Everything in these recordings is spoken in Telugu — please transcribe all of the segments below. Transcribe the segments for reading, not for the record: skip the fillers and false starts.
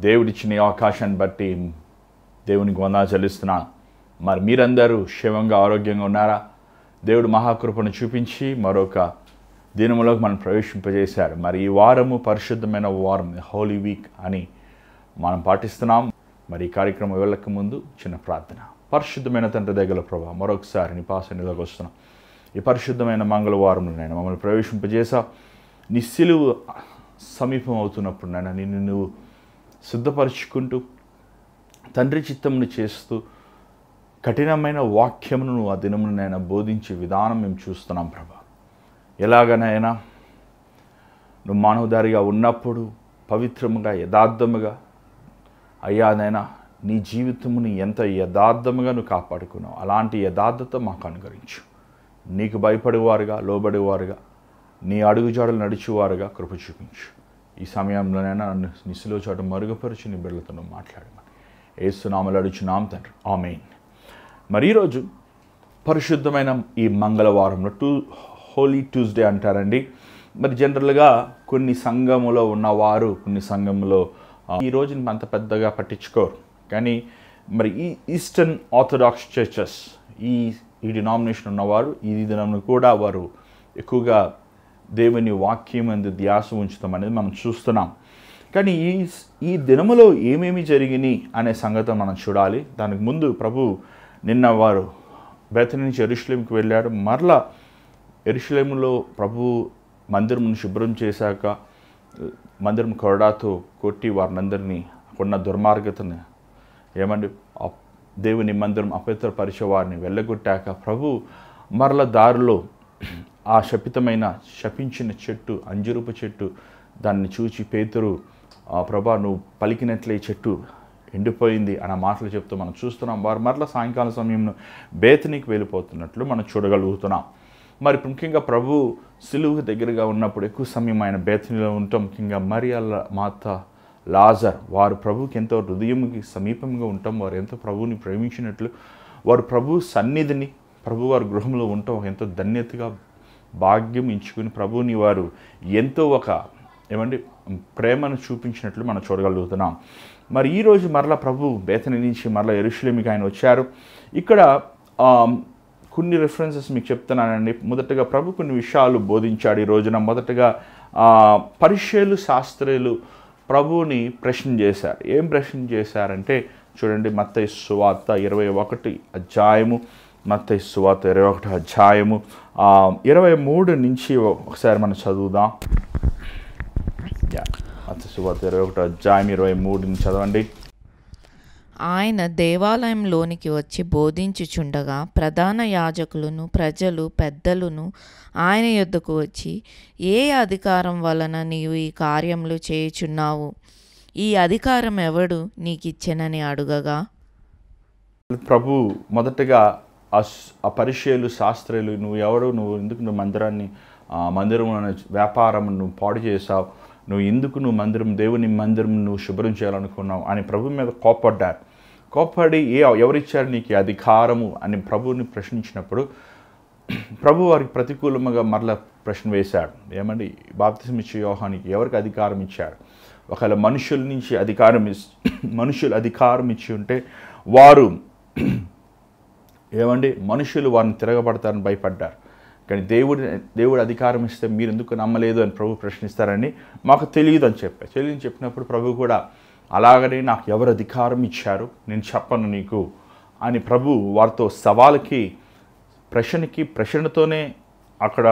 దేవుడిచ్చిన ఈ అవకాశాన్ని బట్టి దేవునికి వందనాలు చెల్లిస్తున్నాను. మరి మీరందరూ క్షేమంగా ఆరోగ్యంగా ఉన్నారా? దేవుడు మహాకృపను చూపించి మరొక దినములోకి మనం ప్రవేశింపజేశారు. మరి ఈ వారము పరిశుద్ధమైన వారం, హోలీ వీక్ అని మనం పాటిస్తున్నాం. మరి ఈ కార్యక్రమం వెళ్ళక ముందు చిన్న ప్రార్థన. పరిశుద్ధమైన తండ్రి దగ్గర ప్రభా, మరొకసారి నీ పాసన్నిధిలోకి వస్తున్నాం. ఈ పరిశుద్ధమైన మంగళవారంలో నేను మమ్మల్ని ప్రవేశింపజేసా. నీ సిలువ సమీపం అవుతున్నప్పుడు నాయన నిన్ను నువ్వు సిద్ధపరుచుకుంటూ తండ్రి చిత్తమును చేస్తూ కఠినమైన వాక్యమును నువ్వు ఆ దినమును నేను బోధించే విధానం మేము చూస్తున్నాం ప్రభా. ఎలాగనైనా నువ్వు మానవదారిగా ఉన్నప్పుడు పవిత్రముగా యథార్థముగా అయ్యానైనా నీ జీవితముని ఎంత యథార్థముగా నువ్వు కాపాడుకున్నావు. అలాంటి యథార్థత మాకు అనుగ్రహించు. నీకు భయపడేవారుగా, లోబడేవారుగా, నీ అడుగుజాడలు నడిచేవారుగా కృప చూపించు. ఈ సమయంలోనైనా నన్ను నిస్సులో చోట మరుగుపరిచి నీ బిడ్డలతో నువ్వు మాట్లాడమని యేసు నామములో అడుగుచున్నాం తండ్రి, ఆమేన్. మరి ఈరోజు పరిశుద్ధమైన ఈ మంగళవారంలో హోలీ ట్యూస్డే అంటారండి. మరి జనరల్గా కొన్ని సంఘములో ఉన్నవారు కొన్ని సంఘములో ఈ రోజుని అంత పెద్దగా పట్టించుకోరు. కానీ మరి ఈ ఈస్టర్న్ ఆర్థడాక్స్ చర్చెస్ ఈ డినామినేషన్ ఉన్నవారు ఈ దినం కూడా వారు ఎక్కువగా దేవుని వాక్యం అందు ధ్యాస ఉంచుతాం అనేది మనం చూస్తున్నాం. కానీ ఈ దినములో ఏమేమి జరిగినాయి అనే సంగతి మనం చూడాలి. దానికి ముందు ప్రభు నిన్న వారు బేతనీ నుంచి యెరూషలేముకి వెళ్ళారు. మరలా యెరూషలేములో ప్రభు మందిరమును శుభ్రం చేశాక మందిరం కొరడాతో కొట్టి వారినందరినీ ఉన్న దుర్మార్గతను ఏమండి దేవుని మందిరం అపవిత్రపరిచే వారిని వెళ్ళగొట్టాక ప్రభు మరల దారిలో ఆ శపించిన చెట్టు, అంజూరపు చెట్టు, దాన్ని చూచి పేతురు, ప్రభా నువ్వు పలికినట్లే చెట్టు ఎండిపోయింది అన్న మాటలు చెప్తూ మనం చూస్తున్నాం. వారు మరల సాయంకాల సమయంలో బేతనీకి వెళ్ళిపోతున్నట్లు మనం చూడగలుగుతున్నాం. మరి ముఖ్యంగా ప్రభు సిలువు దగ్గరగా ఉన్నప్పుడు ఎక్కువ సమయం ఆయన బేతనీలో ఉంటాం. ముఖ్యంగా మరియ మాత, లాజర్ వారు ప్రభుకి ఎంతో హృదయంకి సమీపంగా ఉంటాం. వారు ఎంతో ప్రభువుని ప్రేమించినట్లు వారు ప్రభు సన్నిధిని, ప్రభు వారి గృహంలో ఉంటాం ఎంతో ధన్యతగా భాగ్యం ఎంచుకుని ప్రభువుని వారు ఎంతో ప్రేమను చూపించినట్లు మనం చూడగలుగుతున్నాం. మరి ఈరోజు మరలా ప్రభు బేతనీ నుంచి మరలా యెరూషలేముకి ఆయన వచ్చారు. ఇక్కడ కొన్ని రెఫరెన్సెస్ మీకు చెప్తున్నానండి. మొదటగా ప్రభు కొన్ని విషయాలు బోధించాడు ఈ రోజున. మొదటగా పరిసయ్యులు, శాస్త్రులు ప్రభువుని ప్రశ్న చేశారు. ఏం ప్రశ్న చేశారంటే చూడండి, మత్తయి సువార్త 21 అధ్యాయము, మత్తయి సువార్త 21 అధ్యాయము 23 నుంచి ఒకసారి మనం చదువుదాం. మత్తయి సువార్త 21 అధ్యాయం 23 నుంచి చదవండి. ఆయన దేవాలయంలోనికి వచ్చి బోధించుచుండగా ప్రధాన యాజకులను, ప్రజలు, పెద్దలను ఆయన యొద్దకు వచ్చి, ఏ అధికారం వలన నీవు ఈ కార్యములు చేయుచున్నావు? ఈ అధికారం ఎవడు నీకిచ్చెనని అడుగగా, ప్రభు మొదటగా ఆ పరిసయ్యులు, శాస్త్రులు, నువ్వు ఎవరు, నువ్వు ఎందుకు నువ్వు మందిరంలో వ్యాపారం నువ్వు పాడు చేసావు, నువ్వు ఎందుకు దేవుని మందిరం నువ్వు శుభ్రం చేయాలనుకున్నావు అని ప్రభు మీద కోప్పడ్డారు. కోప్పడి ఎవరిచ్చారు నీకు అధికారము అని ప్రభువుని ప్రశ్నించినప్పుడు ప్రభు వారికి ప్రతికూలముగా మరలా ప్రశ్న వేశాడు. ఏమండి, బాప్తిసం ఇచ్చే యోహానికి ఎవరికి అధికారం ఇచ్చారు? ఒకవేళ మనుషులు అధికారం ఇచ్చి ఉంటే వారు మనుషులు వారిని తిరగబడతారని భయపడ్డారు. కానీ దేవుడు అధికారం ఇస్తే మీరు ఎందుకు నమ్మలేదు అని ప్రభు ప్రశ్నిస్తారని మాకు తెలియదు అని చెప్పినప్పుడు ప్రభు కూడా అలాగనే నాకు ఎవరు అధికారం ఇచ్చారు నేను చెప్పను నీకు అని ప్రభు వారితో సవాలుకి ప్రశ్నతోనే అక్కడ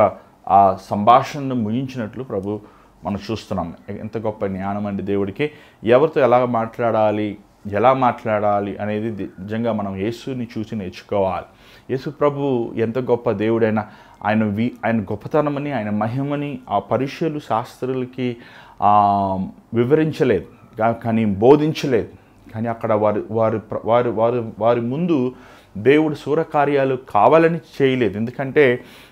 ఆ సంభాషణను ముగించినట్లు ప్రభు మనం చూస్తున్నాం. ఎంత గొప్ప జ్ఞానం అండి దేవుడికి. ఎవరితో ఎలా మాట్లాడాలి అనేది నిజంగా మనం యేసుని చూసి నేర్చుకోవాలి. యేసు ప్రభు ఎంత గొప్ప దేవుడైనా ఆయన గొప్పతనమని, ఆయన మహిమని ఆ పరిసయ్యులు, శాస్త్రులకి వివరించలేదు, కానీ బోధించలేదు. కానీ అక్కడ వారి ముందు దేవుడు సూరకార్యాలు కావాలని చేయలేదు. ఎందుకంటే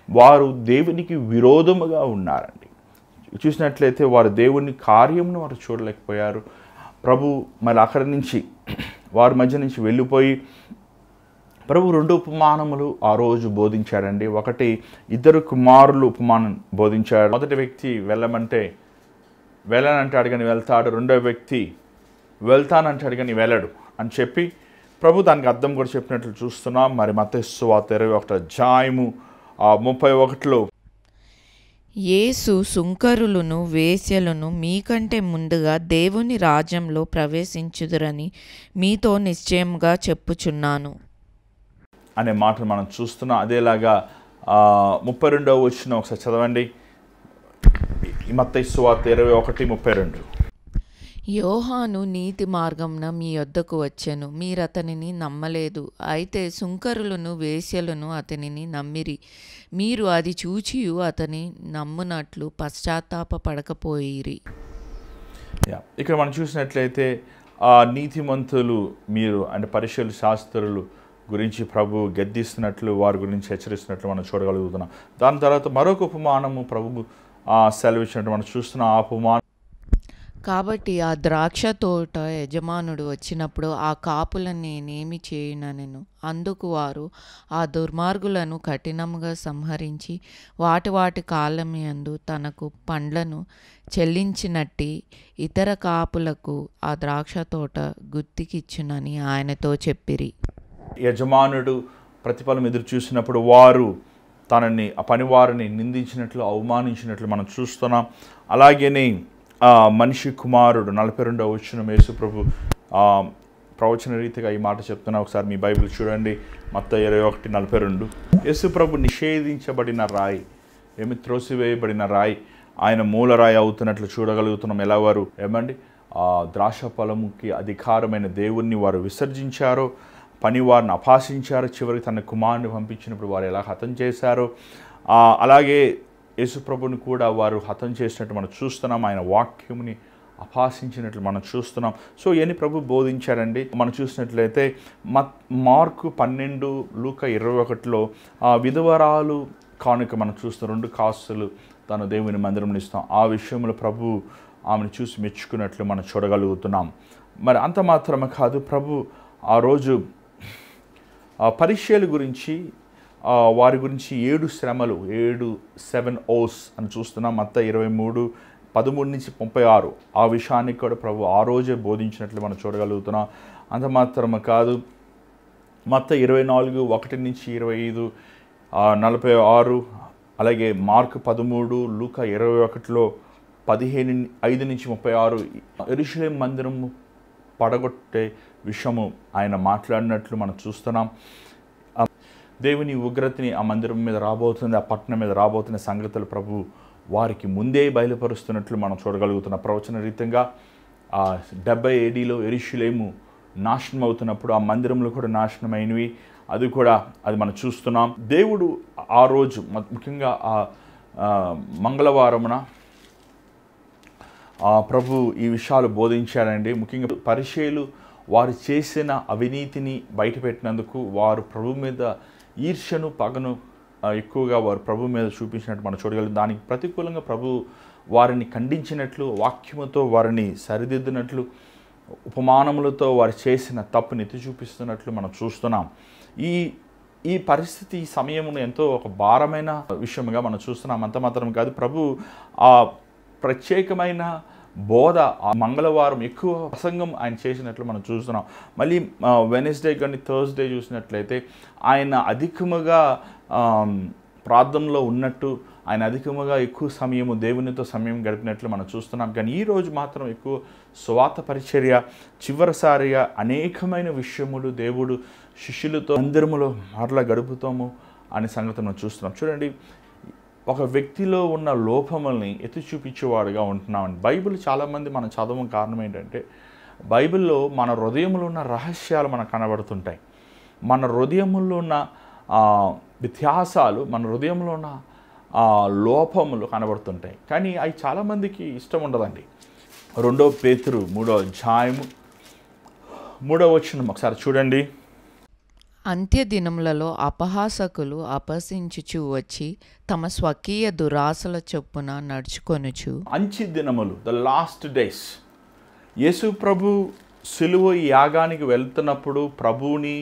వారు దేవునికి విరోధముగా ఉన్నారండి. చూసినట్లయితే వారు దేవుని కార్యమును వారు చూడలేకపోయారు. ప్రభు మరి అక్కడి నుంచి వారి మధ్య నుంచి వెళ్ళిపోయి ప్రభు 2 ఉపమానములు ఆ రోజు బోధించాడండి. ఒకటి 2 కుమారులు ఉపమానం బోధించాడు. మొదటి వ్యక్తి వెళ్ళనంటాడు కానీ వెళ్తాడు. రెండో వ్యక్తి వెళ్తానంటాడు కానీ వెళ్ళడు అని చెప్పి ప్రభు దానికి అర్థం కూడా చెప్పినట్లు చూస్తున్నాం. మరి మత్తయి సువార్త 21 అధ్యాయము 31లో యేసు సుంకరులను వేశ్యలను మీకంటే ముందుగా దేవుని రాజ్యంలో ప్రవేశించుదురని మీతో నిశ్చయముగా చెప్పుచున్నాను అనే మాటను మనం చూస్తున్నాం. అదేలాగా 32వ వచనం ఒకసారి చదవండి. మత్తయి సువార్త 21:32. యోహాను నీతి మార్గంన మీ యొద్దకు వచ్చెను, మీరతనిని నమ్మలేదు. అయితే సుంకరులను వేశ్యలను అతనిని నమ్మిరి. మీరు అది చూచియు అతని నమ్మునట్లు పశ్చాత్తాపపడకపోయిరి. ఇక్కడ మనం చూసినట్లయితే నీతిమంతులు మీరు అంటే పరిశీలు శాస్త్రులు గురించి ప్రభు గద్దిస్తున్నట్లు, వారి గురించి హెచ్చరిస్తున్నట్లు మనం చూడగలుగుతున్నాం. దాని తర్వాత మరొక ఉపమానము ప్రభు సెలవిచ్చినట్టు మనం చూస్తున్నాం. ఆ ఉపమానం కాబట్టి ఆ ద్రాక్ష తోట యజమానుడు వచ్చినప్పుడు ఆ కాపులను నేనేమి చేయుననెను. అందుకు వారు ఆ దుర్మార్గులను కఠినముగా సంహరించి వాటి కాలమందు తనకు పండ్లను చెల్లించినట్టి ఇతర కాపులకు ఆ ద్రాక్ష తోట గుత్తికిచ్చునని ఆయనతో చెప్పిరి. యజమానుడు ప్రతిఫలం ఎదురు చూసినప్పుడు వారు తనని ఆ పనివారిని నిందించినట్లు, అవమానించినట్లు మనం చూస్తున్నాం. అలాగనే మనిషి కుమారుడు 42వ వచనం యేసు ప్రభు ప్రవచన రీతిగా ఈ మాట చెప్తున్నా. ఒకసారి మీ బైబిల్ చూడండి. మత్తయి 21:42. యేసు ప్రభు నిషేధించబడిన రాయి, త్రోసివేయబడిన రాయి ఆయన మూలరాయి అవుతున్నట్లు చూడగలుగుతున్నాం. ఎలా వారు ద్రాక్ష ఫలముకి అధికారమైన దేవుణ్ణి వారు విసర్జించారో, పనివారిని అపహాసించారో, చివరికి తన కుమారుని పంపించినప్పుడు వారు ఎలా హతం చేశారో, అలాగే యేసుప్రభుని కూడా వారు హతం చేసినట్టు మనం చూస్తున్నాం. ఆయన వాక్యముని అపహాసించినట్లు మనం చూస్తున్నాం. సో ఇవన్నీ ప్రభు బోధించారండి. మనం చూసినట్లయితే మార్కు 12, లూకా 21లో విధవరాలు కానుక మనం చూస్తాం. 2 కాసులు తను దేవుని మందిరంలో ఇస్తాం. ఆ విషయంలో ప్రభు ఆమెను చూసి మెచ్చుకున్నట్లు మనం చూడగలుగుతున్నాం. మరి అంత మాత్రమే కాదు, ప్రభు ఆ రోజు పరిచర్యల గురించి, వారి గురించి 7 శ్రమలు, 7 O's అని చూస్తున్నాం. మత్తయి 23:13-36 ఆ విషయాన్ని కూడా ప్రభు ఆ రోజే బోధించినట్లు మనం చూడగలుగుతున్నాం. అంత మాత్రమే కాదు, మత్తయి 24:1-25, 46, అలాగే మార్కు 13, లూకా 21లో 15:5-36 యెరూషలేము మందిరము పడగొట్టే విషయము ఆయన మాట్లాడినట్లు మనం చూస్తున్నాం. దేవుని ఉగ్రతని ఆ మందిరం మీద రాబోతుంది, ఆ పట్టణం మీద రాబోతున్న సంగతులు ప్రభు వారికి ముందే బయలుపరుస్తున్నట్లు మనం చూడగలుగుతున్నాం. ప్రవచన రీతంగా 70 ADలో యెరూషలేము నాశనం అవుతున్నప్పుడు ఆ మందిరంలో కూడా నాశనమైనవి, అది మనం చూస్తున్నాం. దేవుడు ఆ రోజు ముఖ్యంగా మంగళవారమున ప్రభు ఈ విషయాలు బోధించారండి. ముఖ్యంగా పరిచర్యలు వారు చేసిన అవినీతిని బయటపెట్టినందుకు వారు ప్రభు మీద ఈర్ష్యను, పగను ఎక్కువగా వారు ప్రభు మీద చూపించినట్టు మనం చూడగలం. దానికి ప్రతికూలంగా ప్రభు వారిని ఖండించినట్లు, వాక్యముతో వారిని సరిదిద్దినట్లు, ఉపమానములతో వారు చేసిన తప్పుని ఎత్తి చూపిస్తున్నట్లు మనం చూస్తున్నాం. ఈ పరిస్థితి ఈ సమయంలో ఎంతో ఒక భారమైన విషయంగా మనం చూస్తున్నాం. అంత మాత్రం కాదు, ప్రభు ఆ ప్రత్యేకమైన బోధ మంగళవారం ఎక్కువ ప్రసంగం ఆయన చేసినట్లు మనం చూస్తున్నాం. మళ్ళీ వెనస్డే కానీ థర్స్డే చూసినట్లయితే ఆయన అధికముగా ప్రార్థనలో ఉన్నట్టు, ఆయన అధికముగా ఎక్కువ సమయము దేవునితో సమయం గడిపినట్లు మనం చూస్తున్నాం. కానీ ఈరోజు మాత్రం ఎక్కువ స్వార్థ పరిచర్య, చివరిసారిగా అనేకమైన విషయములు దేవుడు శిష్యులతో మందిరములో మరలా గడుపుతాము అనే సంగతి మనం చూస్తున్నాం. చూడండి, ఒక వ్యక్తిలో ఉన్న లోపముల్ని ఎత్తి చూపించేవాడుగా ఉంటున్నామండి. బైబిల్ చాలామంది మనం చదవడం కారణం ఏంటంటే, బైబిల్లో మన హృదయంలో ఉన్న రహస్యాలు మనకు కనబడుతుంటాయి. మన హృదయంలో ఉన్న వ్యత్యాసాలు, మన హృదయంలో ఉన్న లోపములు కనబడుతుంటాయి. కానీ అవి చాలామందికి ఇష్టం ఉండదండి. 2 పేతురు 3వ అధ్యాయము 3వ వచనం ఒకసారి చూడండి. అంత్యదినములలో అపహాసకులు అపహసించుచు వచ్చి తమ స్వకీయ దురాశల చొప్పున నడుచుకొనుచు. అంత్య దినములు, ద లాస్ట్ డేస్. యేసు ప్రభు సిలువ యాగానికి వెళ్తున్నప్పుడు ప్రభువుని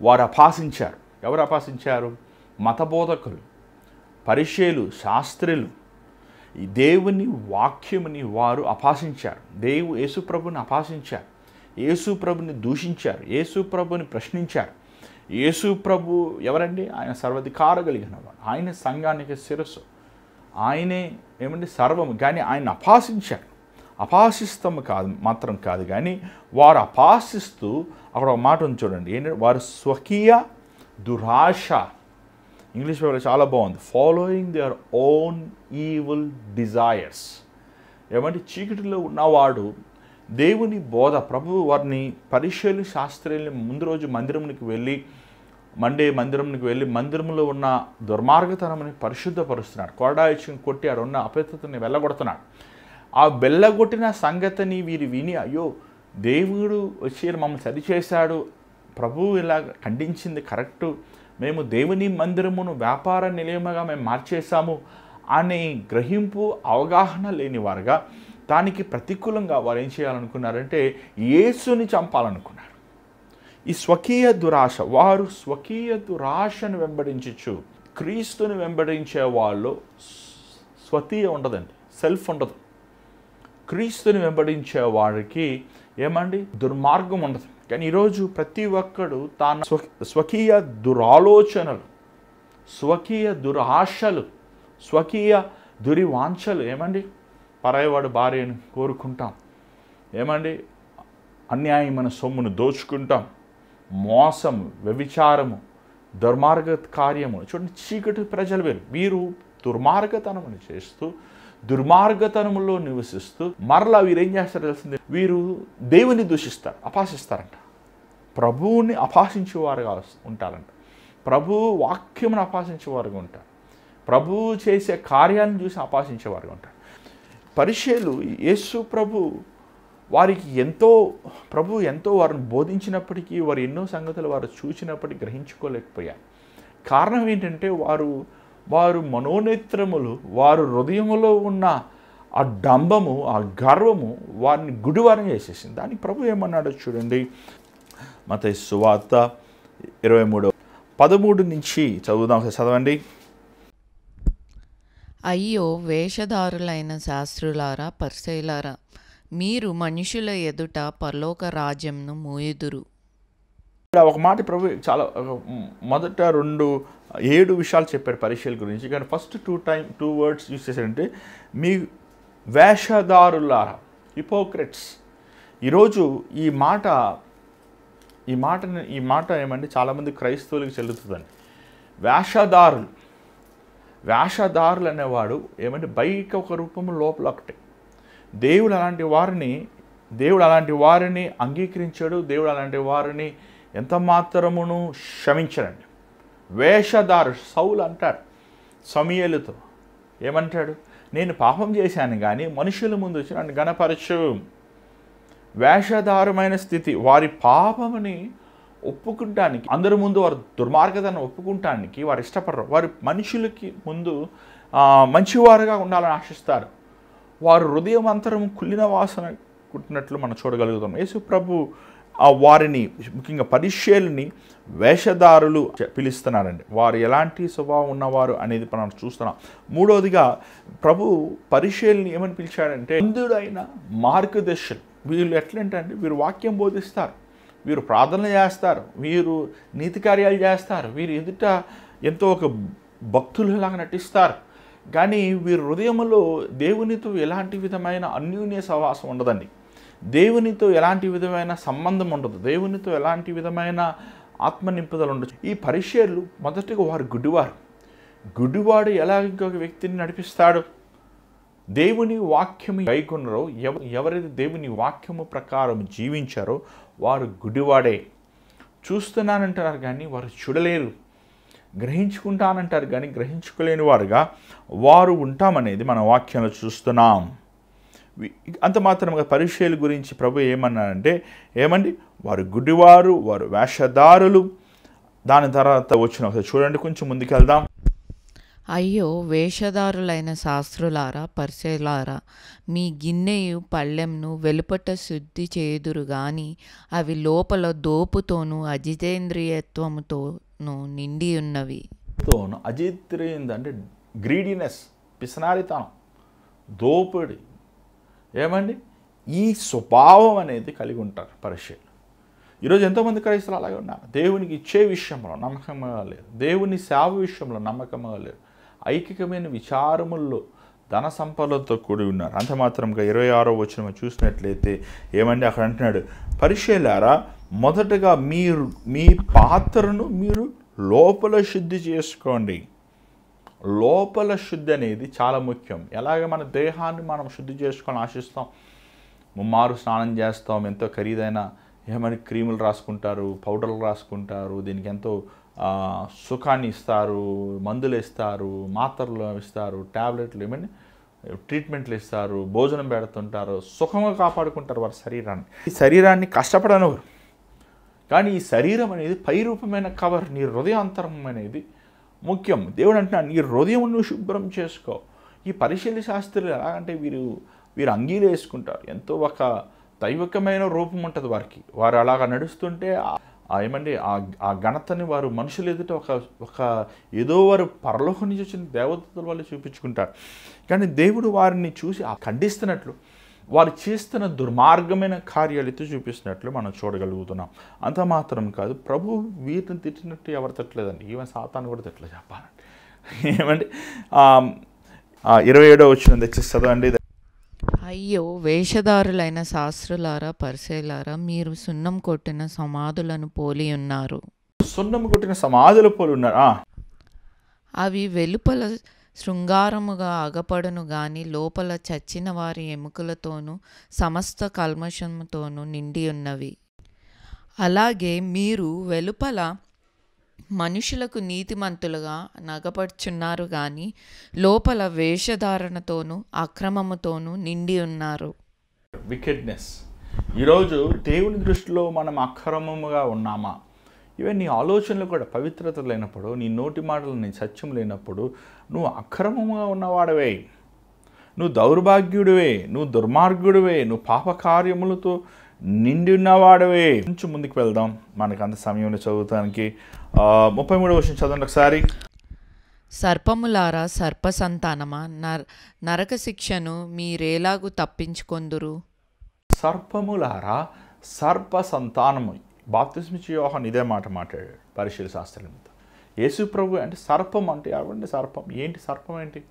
వారు అపహసించారు. ఎవరు అపహసించారు? మతబోధకులు, పరిచర్యలు, శాస్త్రులు. ఈ దేవుని వాక్యముని వారు అపహసించారు. యేసు ప్రభుని అపహసించారు. యేసు ప్రభుని దూషించారు, యేసు ప్రభుని ప్రశ్నించారు. యేసు ప్రభు ఎవరండి? ఆయన సర్వాధికార కలిగిన వాడు, ఆయన సంఘానికి శిరస్సు, ఆయనే ఏమండి సర్వము. కానీ ఆయన అపహాసించారు. అపహాసిస్తము కాదు మాత్రం కాదు, కానీ వారు అపహాసిస్తూ అక్కడ ఒక మాట ఉంది చూడండి, ఏంటంటే వారు స్వకీయ దురాశ, ఇంగ్లీష్ బైబిల్లో చాలా బాగుంది, following their own evil desires. ఏమంటే చీకటిలో ఉన్నవాడు దేవుని బోధ, ప్రభువు వారిని పరిశీలి శాస్త్రాలని ముందు రోజు మందిరంకి వెళ్ళి మందిరంకి వెళ్ళి మందిరంలో ఉన్న దుర్మార్గతనమని పరిశుద్ధపరుస్తున్నాడు. కొరడాయిచ్చి కొట్టి ఆడ ఉన్న అపవిత్రతని వెళ్ళగొడుతున్నాడు. ఆ వెళ్ళగొట్టిన సంగతిని వీరు విని, అయ్యో దేవుడు వచ్చి మమ్మల్ని సరిచేశాడు, ప్రభువు ఇలా ఖండించింది కరెక్టు, మేము దేవుని మందిరమును వ్యాపార నిలయముగా మేము మార్చేశాము అనే గ్రహింపు అవగాహన లేని వారుగా దానికి ప్రతికూలంగా వారు ఏం చేయాలనుకున్నారంటే యేసుని చంపాలనుకున్నారు. ఈ స్వకీయ దురాశ, వారు స్వకీయ దురాశను వెంబడించచ్చు. క్రీస్తుని వెంబడించే వాళ్ళు స్వకీయ ఉండదండి, సెల్ఫ్ ఉండదు. క్రీస్తుని వెంబడించే వారికి ఏమండి దుర్మార్గం ఉండదు. కానీ ఈరోజు ప్రతి ఒక్కడు తాను స్వకీయ దురాలోచనలు, స్వకీయ దురాశలు, స్వకీయ దురివాంఛలు, ఏమండి పరాయివాడు భార్యను కోరుకుంటాం, ఏమండి అన్యాయమైన సొమ్మును దోచుకుంటాం, మోసము, వ్యభిచారము, దుర్మార్గ కార్యము. చూడండి, చీకటి ప్రజలు వీరు దుర్మార్గతనమును చేస్తూ దుర్మార్గతనములో నివసిస్తూ మరలా వీరేం చేస్తారు తెలిసిందే, వీరు దేవుని దూషిస్తారు, అపహాసిస్తారంట, ప్రభువుని అపహాసించేవారుగా ఉంటారంట, ప్రభువు వాక్యమును అపహాసించేవారుగా ఉంటారు, ప్రభువు చేసే కార్యాలను చూసి అపహాసించేవారుగా ఉంటారు. పరిచయులు యేసు వారికి ఎంతో వారిని బోధించినప్పటికీ వారు ఎన్నో సంగతులు వారు చూసినప్పటికీ గ్రహించుకోలేకపోయారు. కారణం ఏంటంటే వారు మనోనేత్రములు, వారు హృదయములో ఉన్న ఆ డంబము, ఆ గర్వము వారిని గుడివారం చేసేసింది. దానికి ప్రభు ఏమన్నాడో చూడండి, మత్తయి సువార్త 23:13 నుంచి చదువుదాం, చదవండి. అయ్యో వేషధారులైన శాస్త్రులారా, పరిసయ్యులారా, మీరు మనుషుల ఎదుట పరలోక రాజ్యంను మూయుదురు. ఒక మాట ప్రభు చాలా మొదట 7 విషయాలు చెప్పాడు పరిచయాల గురించి. కానీ ఫస్ట్ 2 వర్డ్స్ యూజ్ చేశారంటే మీ వేషధారులారా, హిపోక్రెట్స్. ఈరోజు ఈ మాట ఏమంటే చాలామంది క్రైస్తవులకు చెల్లుతుందండి. వేషధారులు అనేవాడు ఏమంటే బయట ఒక రూపము లోపల ఒకటి. దేవుడు అలాంటి వారిని అంగీకరించాడు. దేవుడు అలాంటి వారిని ఎంత మాత్రమును క్షమించడండి. వేషధారు సౌలు అంటాడు సమూయేలుతో, ఏమంటాడు, నేను పాపం చేశాను కానీ మనుషుల ముందు వచ్చి నన్ను గణపరచు. వేషధారమైన స్థితి, వారి పాపముని ఒప్పుకుంటానికి, అందరి ముందు వారు దుర్మార్గతను ఒప్పుకుంటానికి వారు ఇష్టపడరు. వారు మనుషులకి ముందు మంచివారుగా ఉండాలని ఆశిస్తారు. వారు హృదయం అంతరం కుళ్ళిన వాసన కుట్టినట్లు మనం చూడగలుగుతాం. యేసు ప్రభు వారిని, ముఖ్యంగా పరిచయులని వేషధారులు పిలుస్తున్నారండి. వారు ఎలాంటి స్వభావం ఉన్నవారు అనేది మనం చూస్తున్నాం. మూడవదిగా ప్రభు పరిచయులని ఏమని పిలిచాడంటే అంధుడైన మార్గదర్శులు. వీళ్ళు ఎట్లంటే అండి, వీరు వాక్యం బోధిస్తారు, వీరు ప్రార్థన చేస్తారు, వీరు నీతి కార్యాలు చేస్తారు, వీరు ఎదుట ఎంతో ఒక భక్తులలాగా నటిస్తారు. కానీ వీరి హృదయంలో దేవునితో ఎలాంటి విధమైన అన్యోన్య సహవాసం ఉండదండి. దేవునితో ఎలాంటి విధమైన సంబంధం ఉండదు. దేవునితో ఎలాంటి విధమైన ఆత్మ నింపుదల ఉండదు. ఈ పరిచయులు మొదటిగా వారు గుడ్డివాడు ఎలా ఇంకొక వ్యక్తిని నడిపిస్తాడు? దేవుని వాక్యము గైకొన్నరో, ఎవరైతే దేవుని వాక్యము ప్రకారం జీవించారో వారు గుడ్డివాడే. చూస్తున్నానంటారు కానీ వారు చూడలేరు, గ్రహించుకుంటానంటారు కానీ గ్రహించుకోలేని వారుగా వారు ఉంటామనేది మన వాక్యంలో చూస్తున్నాం. అంత మాత్రమే పరిచయుల గురించి ప్రభు ఏమన్నారంటే, ఏమండి వారు గుడ్డివారు, వారు వేషధారులు. దాని తర్వాత వచ్చిన చూడండి, కొంచెం ముందుకెళ్దాం. అయ్యో వేషధారులైన శాస్త్రులారా, పరిసయ్యులారా, మీ గిన్నెయు పళ్ళెంను వెలుపట శుద్ధి చేయుదురు గాని అవి లోపల దోపుతోనూ అజితేంద్రియత్వముతోనూ నిండి ఉన్నవి. అంటే గ్రీడీనెస్, పిసనారితనం, దోపిడి, ఏమండి ఈ స్వభావం అనేది కలిగి ఉంటారు పరిచర్యలు. ఈరోజు ఎంతోమంది క్రైస్తవులు అలాగే ఉన్నారు. దేవునికి ఇచ్చే విషయంలో నమ్మకంగా లేరు, దేవుని సేవ విషయంలో నమ్మకంగా లేరు, ఐకికమైన విచారముల్లో ధన సంపదలతో కూడి ఉన్నారు. అంత మాత్రంగా 26వ వచనం చూసినట్లయితే ఏమంటే అక్కడ అంటున్నాడు, పరిచర్యలారా మొదటగా మీరు మీ పాత్రను మీరు లోపల శుద్ధి చేసుకోండి. లోపల శుద్ధి అనేది చాలా ముఖ్యం. ఎలాగ మన దేహాన్ని మనం శుద్ధి చేసుకోవాలని ఆశిస్తాం, ముమ్మారు స్నానం చేస్తాం, ఎంతో ఖరీదైన ఏమని క్రీములు రాసుకుంటారు, పౌడర్లు రాసుకుంటారు, దీనికి ఎంతో సుఖాన్ని ఇస్తారు, మందులు ఇస్తారు, మాత్రలు ఇస్తారు, ట్యాబ్లెట్లు ఏమని ట్రీట్మెంట్లు ఇస్తారు, భోజనం పెడుతుంటారు, సుఖంగా కాపాడుకుంటారు వారి శరీరాన్ని. ఈ శరీరాన్ని కష్టపడనివారు. కానీ ఈ శరీరం అనేది పైరూపమైన కవర్, నీ హృదయాంతరం అనేది ముఖ్యం. దేవుడు అంటున్నాడు, నీ హృదయం నువ్వు శుభ్రం చేసుకో. ఈ పరిశీలి శాస్త్రులు ఎలాగంటే వీరు అంగీలు వేసుకుంటారు, ఎంతో ఒక దైవికమైన రూపం ఉంటుంది వారికి. వారు అలాగా నడుస్తుంటే ఏమండి ఆ ఘనతని వారు మనుషులు ఎదుట ఒక ఏదో వారు పరలోకం నుంచి వచ్చిన దేవతల వాళ్ళు చూపించుకుంటారు. కానీ దేవుడు వారిని చూసి ఖండిస్తున్నట్లు, వారు చేస్తున్న దుర్మార్గమైన కార్యాలతో చూపిస్తున్నట్లు మనం చూడగలుగుతున్నాం. అంత మాత్రం కాదు, ప్రభు వీరిని తిట్టినట్టు ఎవరు తిట్టలేదండి, ఈవెన్ సాతాను కూడా తిట్టలేదు చెప్పాలండి. ఏమండి 27వ వచనం తెచ్చి చదవండి. అయ్యో వేషధారులైన శాస్త్రులారా పరిసయ్యులారా, మీరు సున్నం కొట్టిన సమాధులను పోలి ఉన్నారు. సున్నం కొట్టిన సమాధుల పోలి ఉన్నారు. అవి వెలుపల శృంగారముగా అగపడును గాని లోపల చచ్చిన వారి ఎముకలతోనూ సమస్త కల్మషముతోనూ నిండి ఉన్నవి. అలాగే మీరు వెలుపల మనుషులకు నీతిమంతులుగా నగపడుచున్నారు గాని లోపల వేషధారణతోనూ అక్రమముతోనూ నిండి ఉన్నారు. వికెడ్నెస్. ఈరోజు దేవుని దృష్టిలో మనం అక్రమముగా ఉన్నామా? ఈవెన్ నీ ఆలోచనలు కూడా పవిత్రత లేనప్పుడు, నీ నోటి మాటలు నీ సత్యం లేనప్పుడు నువ్వు అక్రమంగా ఉన్నవాడవే, నువ్వు దౌర్భాగ్యుడివే, నువ్వు దుర్మార్గుడివే, నువ్వు పాపకార్యములతో నిండి ఉన్నవాడవే. కొంచెం ముందుకు వెళ్దాం, మనకు అంత సమయంలో చదువుతానికి. 33వ వచనం చదవండి ఒకసారి. సర్పములారా సర్ప సంతానమా, నరక శిక్షను మీరేలాగు తప్పించుకొందురు? సర్పములారా సర్ప సంతానము. బాప్తిస్మిచ్చి యోహాను ఇదే మాట మాట్లాడాడు పరిశీలి శాస్త్రంతో. యేసు ప్రభు అంటే సర్పం అంటే అవండి సర్పం ఏంటి? సర్పం ఏంటి?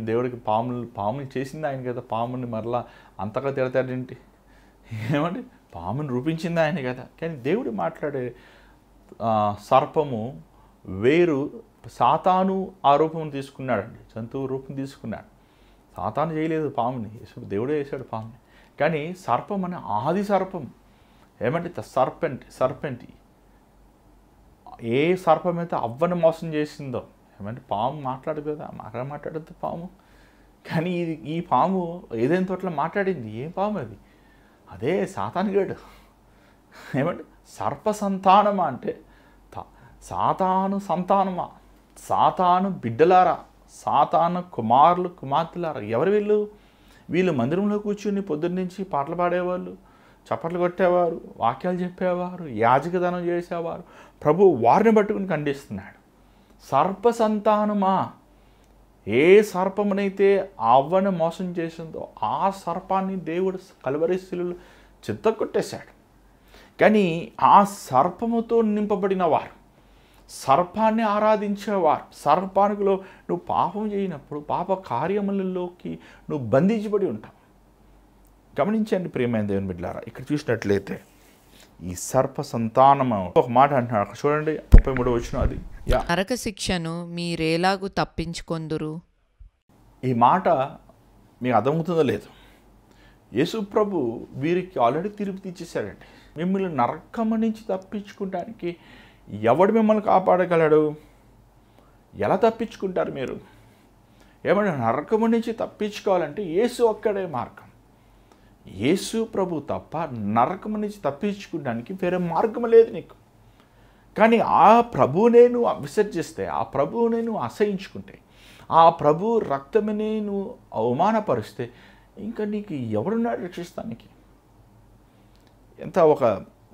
దేవుడికి పాముని చేసింది ఆయన కదా, పాముని మరలా అంతగా తిడతాడేంటి? ఏమంటే పాముని రూపించింది ఆయన కదా. కానీ దేవుడు మాట్లాడే సర్పము వేరు. సాతాను ఆ రూపం తీసుకున్నాడండి, జంతువు రూపం తీసుకున్నాడు. సాతాను చేయలేదు పాముని, దేవుడే వేశాడు పాముని. కానీ సర్పం అనే ఆది సర్పం ఏమంటే సర్పెంట్ ఏ సర్పం అయితే అవ్వని మోసం చేసిందో, ఏమంటే పాము మాట్లాడదు కదా, మాట్లాడద్దు పాము. కానీ ఈ పాము ఏదైనా తోటలో మాట్లాడింది. ఏం పాము అది? అదే సాతానుగాడు. ఏమంటే సర్ప సంతానమా అంటే సాతాను సంతానమా, సాతాను బిడ్డలారా, సాతాను కుమారులు కుమార్తెలారా. ఎవరు వీళ్ళు మందిరంలో కూర్చుని పొద్దున్నుంచి పాటలు పాడేవాళ్ళు, చప్పట్లు కొట్టేవారు, వాక్యాలు చెప్పేవారు, యాజకదానం చేసేవారు. ప్రభు వారిని పట్టుకుని ఖండిస్తున్నాడు. సర్ప సంతానమా, ఏ సర్పమునైతే అవ్వను మోసం చేసిందో ఆ సర్పాన్ని దేవుడు కల్వరి శిలువలో చిత్తకొట్టేశాడు. కానీ ఆ సర్పముతో నింపబడిన వారు, సర్పాన్ని ఆరాధించేవారు, సర్పానికిలో నువ్వు పాపం చేయనప్పుడు పాప కార్యములలోకి నువ్వు బంధించబడి ఉంటావు. గమనించండి ప్రియమైన దేవుని బిడ్డలారా, ఇక్కడ చూసినట్లయితే ఈ సర్ప సంతానము ఒక మాట అంటున్నాడు అక్కడ చూడండి, 33వ వచనం. అది నరక శిక్షను మీరేలాగు తప్పించుకొందురు. ఈ మాట మీకు అర్థమవుతుందో లేదు. యేసు ప్రభు వీరికి ఆల్రెడీ తీర్పు తీర్చేశాడండి. మిమ్మల్ని నరకము నుంచి తప్పించుకోవడానికి ఎవడు మిమ్మల్ని కాపాడగలడు? ఎలా తప్పించుకుంటారు మీరు? ఏమంటే నరకము నుంచి తప్పించుకోవాలంటే యేసు ఒక్కడే మార్గం. యేసు ప్రభు తప్ప నరకము నుంచి తప్పించుకోవడానికి వేరే మార్గం లేదు నీకు. కానీ ఆ ప్రభువునే నువ్వు విసర్జిస్తే, ఆ ప్రభువునే నువ్వు అసహించుకుంటే, ఆ ప్రభు రక్తమునే నువ్వు అవమానపరిస్తే ఇంకా నీకు ఎవరున్నాడు రక్షిస్తానికి? ఎంత ఒక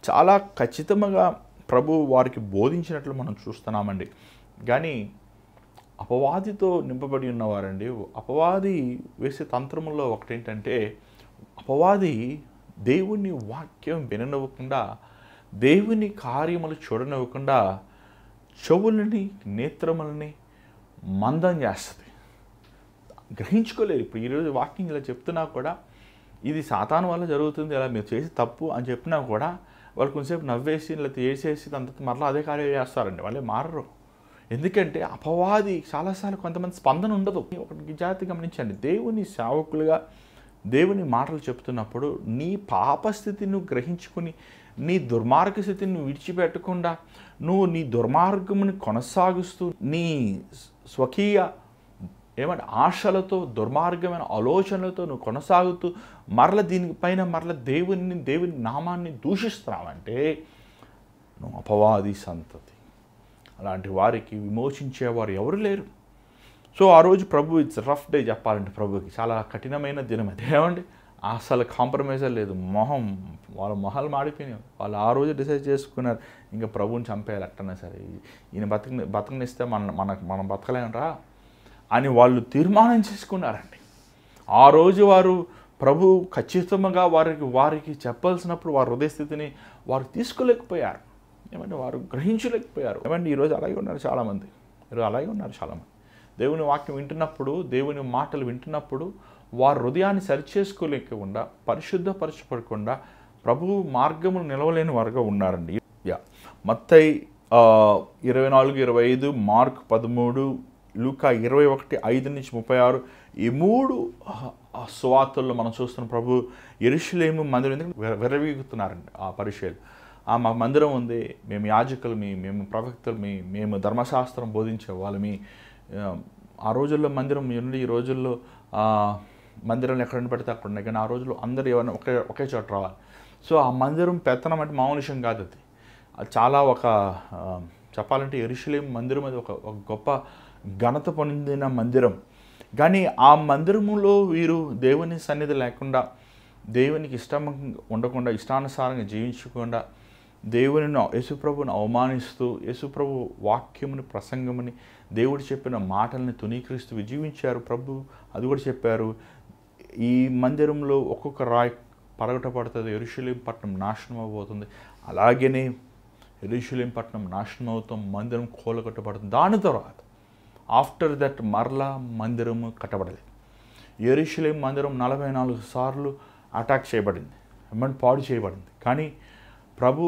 చాలా ఖచ్చితంగా ప్రభు వారికి బోధించినట్లు మనం చూస్తున్నామండి. కానీ అపవాదితో నింపబడి ఉన్నవారండి. అపవాది వేసే తంత్రముల్లో ఒకటేంటంటే అపవాది దేవుని వాక్యం విననివ్వకుండా, దేవుని కార్యములు చూడనివ్వకుండా చెవులని, నేత్రములని మందం చేస్తుంది. గ్రహించుకోలేరు. ఇప్పుడు ఈరోజు వాక్యం ఇలా చెప్తున్నా కూడా ఇది సాతాను వల్ల జరుగుతుంది, ఇలా మీరు చేసి తప్పు అని చెప్పినా కూడా వాళ్ళు కొంచెంసేపు నవ్వేసి లేకపోతే ఏసేసి అంత మరలా అదే కార్యం చేస్తారండి. వాళ్ళే మారరు. ఎందుకంటే అపవాది చాలాసార్లు కొంతమంది స్పందన ఉండదు. ఒకటి జాగ్రత్తగా గమనించండి, దేవుని సేవకులుగా దేవుని మాటలు చెప్తున్నప్పుడు నీ పాపస్థితిని నువ్వు గ్రహించుకుని, నీ దుర్మార్గ స్థితిని నువ్వు విడిచిపెట్టకుండా, నువ్వు నీ దుర్మార్గముని కొనసాగిస్తూ, నీ స్వకీయ ఆశలతో, దుర్మార్గమైన ఆలోచనలతో నువ్వు కొనసాగుతూ మరల దీనిపైన మరల దేవుని నామాన్ని దూషిస్తున్నావంటే నువ్వు అపవాది సంతతి. అలాంటి వారికి విమోచించేవారు ఎవరు లేరు. సో ఆ రోజు ప్రభు ఇట్స్ రఫ్ డే చెప్పాలంటే ప్రభుకి చాలా కఠినమైన దినం. అది ఏమండి, అసలు కాంప్రమైజే లేదు. వాళ్ళ మొహాలు మాడిపోయినాయి. వాళ్ళు ఆ రోజు డిసైడ్ చేసుకున్నారు ఇంకా ప్రభుని చంపేయాలి అట్టనే సరే, ఈయన బతకనిస్తే మనం బతకలేమరా అని వాళ్ళు తీర్మానం చేసుకున్నారండి. ఆ రోజు వారు ప్రభు ఖచ్చితంగా వారికి చెప్పాల్సినప్పుడు వారి హృదయస్థితిని వారు తీసుకోలేకపోయారు. ఏమంటే వారు గ్రహించలేకపోయారు. ఏమంటే ఈరోజు అలాగే ఉన్నారు చాలామంది. దేవుని వాక్యం వింటున్నప్పుడు, దేవుని మాటలు వింటున్నప్పుడు వారి హృదయాన్ని సరిచేసుకోలేకుండా, పరిశుద్ధపరచబడకుండా ప్రభువు మార్గములు నిలవలేని వారుగా ఉన్నారండి. మత్తయి 24-25, మార్క్ 13, లూకా 21:5-36 ఈ 3 సువార్తల్లో మనం చూస్తున్న ప్రభు యెరూషలేము మందిరం విర్రవీగుతున్నారండి. ఆ పరిచయాలు, మా మందిరం ఉంది, మేము యాజకులమి, మేము ప్రవక్తలమి, మేము ధర్మశాస్త్రం బోధించే వాళ్ళమి. ఆ రోజుల్లో మందిరం ఉండి, ఈ రోజుల్లో మందిరాలు ఎక్కడ పెడితే అక్కడ ఉన్నాయి, కానీ ఆ రోజుల్లో అందరూ ఏమైనా ఒకే చోట రావాలి. సో ఆ మందిరం పెత్తనం అంటే మామూలు విషయం కాదు. అది చాలా చెప్పాలంటే యెరూషలేము మందిరం అది ఒక గొప్ప ఘనత పొందిన మందిరం. కానీ ఆ మందిరములో వీరు దేవుని సన్నిధి లేకుండా, దేవునికి ఇష్టం ఉండకుండా, ఇష్టానుసారంగా జీవించకుండా, దేవుని యేసుప్రభుని అవమానిస్తూ, యేసుప్రభు వాక్యముని, ప్రసంగముని, దేవుడు చెప్పిన మాటల్ని తునీకరిస్తూ జీవించారు. ప్రభు అది కూడా చెప్పారు, ఈ మందిరంలో ఒక్కొక్క రాయి పడగొట్టబడుతుంది, యెరూషలేము పట్టణం నాశనం అవబోతుంది. అలాగనే యెరూషలేము పట్టణం నాశనం అవుతాం, మందిరం కూలగొట్టబడుతుంది. దాని తర్వాత ఆఫ్టర్ దట్ మరలా మందిరము కట్టబడలేదు. యెరూషలేము మందిరం 44 సార్లు అటాక్ చేయబడింది, పాడు చేయబడింది. కానీ ప్రభు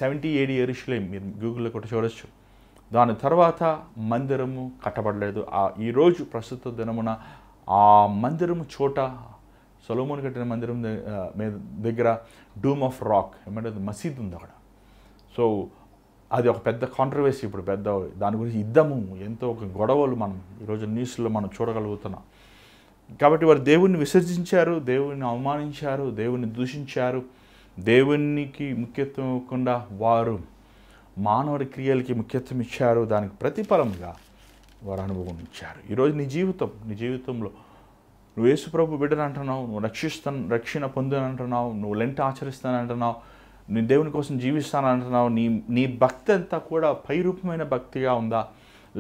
70 AD యెరూషలేము, మీరు గూగుల్లో కూడా చూడొచ్చు. దాని తర్వాత మందిరము కట్టబడలేదు. ఈరోజు ప్రస్తుత దినమున ఆ మందిరము చోట, సొలొమోను కట్టిన మందిరం దగ్గర డూమ్ ఆఫ్ రాక్ మసీద్ ఉంది అక్కడ. సో అది ఒక పెద్ద కాంట్రవర్సీ, ఇప్పుడు పెద్ద దాని గురించి యుద్ధము, ఎంతో ఒక గొడవలు మనం ఈరోజు న్యూస్లో మనం చూడగలుగుతున్నాం. కాబట్టి వారు దేవుణ్ణి విసర్జించారు, దేవుణ్ణి అవమానించారు, దేవుణ్ణి దూషించారు. దేవునికి ముఖ్యత్వం ఇవ్వకుండా వారు మానవుడి క్రియలకి ముఖ్యత్వం ఇచ్చారు. దానికి ప్రతిఫలంగా వారు అనుభవించారు. ఈరోజు నీ జీవితంలో నువ్వు యేసుప్రభు బిడ్డను అంటున్నావు, నువ్వు రక్షణ పొందునంటున్నావు, నువ్వు లెంట్ ఆచరిస్తానంటున్నావు, నీ దేవుని కోసం జీవిస్తానంటున్నావు. నీ భక్తి అంతా కూడా పైరూపమైన భక్తిగా ఉందా,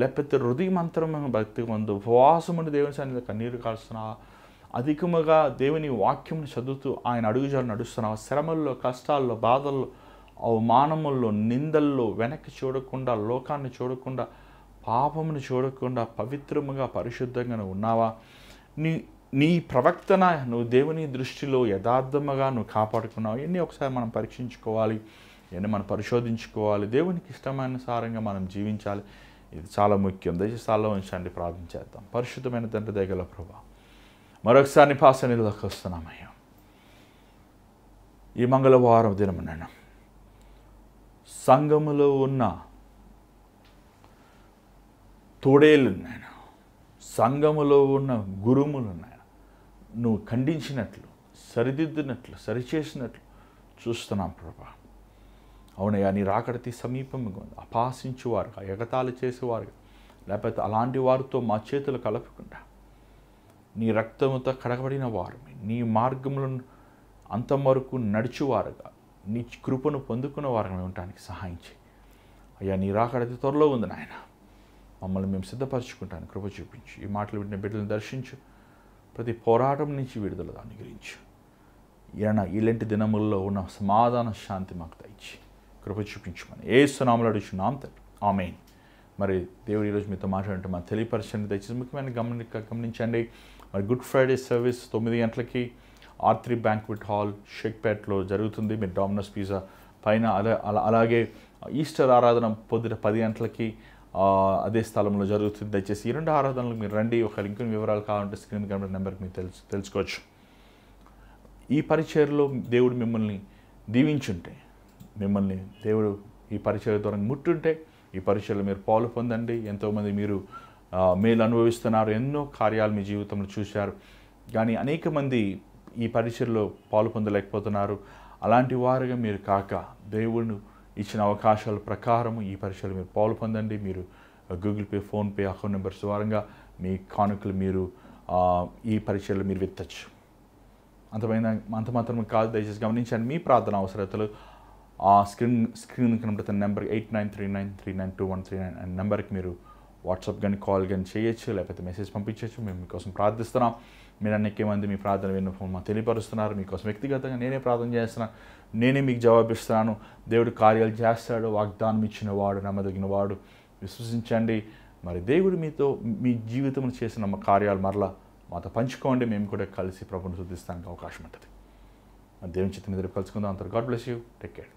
లేకపోతే హృదయమంతరమైన భక్తిగా ఉందో? ఉపవాసముని దేవుని సన్నిధిలో కన్నీరు కారుస్తున్నావా? అధికముగా దేవుని వాక్యమును చదువుతూ ఆయన అడుగుజాలు నడుస్తున్నావా? శ్రమల్లో, కష్టాల్లో, బాధల్లో, అవమానముల్లో, నిందల్లో వెనక్కి చూడకుండా, లోకాన్ని చూడకుండా, పాపమును చూడకుండా పవిత్రముగా, పరిశుద్ధంగా నువ్వు ఉన్నావా? నీ ప్రవర్తన నువ్వు దేవుని దృష్టిలో యథార్థముగా నువ్వు కాపాడుకున్నావు? ఇవన్నీ ఒకసారి మనం పరీక్షించుకోవాలి, ఇవన్నీ మనం పరిశోధించుకోవాలి. దేవునికి ఇష్టమైన సారంగా మనం జీవించాలి. ఇది చాలా ముఖ్యం. దయచేసి స్థాయిలో ఉంచండి, ప్రార్థన చేద్దాం. పరిశుద్ధమైన తండ్రి దయగల ప్రభువా, మరొకసారి నీ పాద సన్నిధిలోకి వస్తున్నామయ్యా. ఈ మంగళవారం దినమున సంఘములో ఉన్న తోడేళ్ళు నాయన, సంఘములో ఉన్న గురుములు నాయన, నువ్వు ఖండించినట్లు, సరిదిద్దినట్లు, సరిచేసినట్లు చూస్తున్నాం ప్రభా. అవునయ్యా, నీ రాకడతి సమీపంగా ఉంది. అపహాసించువారుగా, ఎగతాళి చేసేవారుగా, లేకపోతే అలాంటి వారితో మా చేతులు కలపకుండా నీ రక్తముతో కడగబడిన వారు, నీ మార్గములను అంతం వరకు నడుచువారుగా, నీ కృపను పొందుకున్న వారుగా ఉండటానికి సహాయం చేయి అయ్యా. నీ రాకడతి త్వరలో ఉంది నాయన. మమ్మల్ని మేము సిద్ధపరచుకుంటాను, కృప చూపించు. ఈ మాటలు వింటున్న బిడ్డలను దర్శించు, ప్రతి పోరాటం నుంచి విడుదల అనుగ్రహించు. ఇలాంటి దినముల్లో ఉన్న సమాధాన శాంతి మాకు దయచి కృప చూపించమని యేసు నామములో అడుగుచున్నాం తండ్రి, ఆమేన్. మరి దేవుడు ఈరోజు మీతో మాట్లాడంటే మాకు తెలియపరచండి. దయచేసి ముఖ్యమైన గమనించండి. మరి గుడ్ ఫ్రైడే సర్వీస్ 9 గంటలకి R3 బ్యాంక్వెట్ హాల్ షేక్పేట్లో జరుగుతుంది. మీరు డామినోస్ పిజ్జా పైన అలాగే ఈస్టర్ ఆరాధన పొద్దుట 10 గంటలకి అదే స్థలంలో జరుగుతుంది. దయచేసి ఈ 2 ఆరాధనలకు మీరు రండి. ఒక లింక్ వివరాలు కావాలంటే స్క్రీన్ కనబడే నెంబర్కి మీరు తెలుసుకోవచ్చు. ఈ పరిచర్లో దేవుడు మిమ్మల్ని దీవించుంటే, మిమ్మల్ని దేవుడు ఈ పరిచర్య ద్వారా ముట్టుంటే, ఈ పరిచర్లో మీరు పాలు పొందండి. ఎంతోమంది మీరు మేలు అనుభవిస్తున్నారు, ఎన్నో కార్యాలు మీ జీవితంలో చూశారు. కానీ అనేక మంది ఈ పరిచర్లో పాలు పొందలేకపోతున్నారు. అలాంటి వారుగా మీరు కాక దేవుడు ఇచ్చిన అవకాశాల ప్రకారం ఈ పరిచర్లో మీరు పాలు పొందండి. మీరు Google pay, PhonePe account numbers ద్వారంగా మీ కానుకలు మీరు ఈ పరిచర్లో మీరు విత్తచ్చు. అంత మాత్రమే కాదు, దయచేసి గమనించండి. మీ ప్రార్థన అవసరతలు ఆ స్క్రీన్ కనబడుతున్న నెంబర్ 8939392139 అనే నెంబర్కి మీరు వాట్సాప్ కానీ కాల్ కానీ చేయొచ్చు, లేకపోతే మెసేజ్ పంపించవచ్చు. మేము మీకోసం ప్రార్థిస్తున్నాం. మీరు అనేక మంది మీ ప్రార్థన విన్నప్పుడు మాకు తెలియపరుస్తున్నారు. మీకోసం వ్యక్తిగతంగా నేనే ప్రార్థన చేస్తున్నాను, నేనే మీకు జవాబిస్తున్నాను. దేవుడు కార్యాలు చేస్తాడు. వాగ్దానం ఇచ్చిన వాడు నమ్మదగిన వాడు. విశ్వసించండి. మరి దేవుడు మీతో మీ జీవితంలో చేసిన కార్యాలు మరలా మాతో పంచుకోండి. మేము కూడా కలిసి ప్రభువును స్తుతిస్తానికి అవకాశం ఉంటుంది. దేవుని చిత్తం మీద కలుసుకుందాం. అంతా God bless you. Take care.